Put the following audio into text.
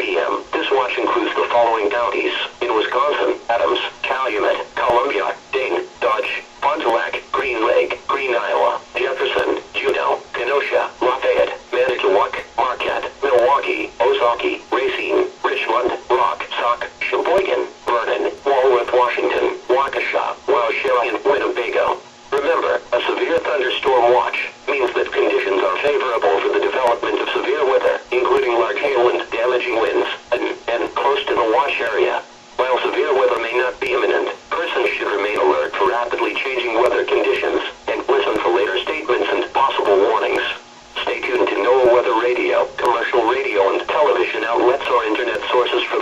p.m. This watch includes the following counties. In Wisconsin: Adams, Calumet, Columbia, Dane, Dodge, Fond du Lac, Green Lake, Green Iowa, Jefferson, Juneau, Kenosha, Lafayette, Manitowoc, Marquette, Milwaukee, Ozaukee, Racine, Richmond, Rock, Sauk, Sheboygan, Vernon, Walworth, Washington, Waukesha, Waukegan, and Winnebago. Remember, a severe thunderstorm watch means that conditions are favorable for the development of severe weather, including large hail and damaging winds, and close to the watch area. While severe weather may not be imminent, persons should remain alert for rapidly changing weather conditions, and listen for later statements and possible warnings. Stay tuned to NOAA Weather Radio, commercial radio and television outlets or internet sources for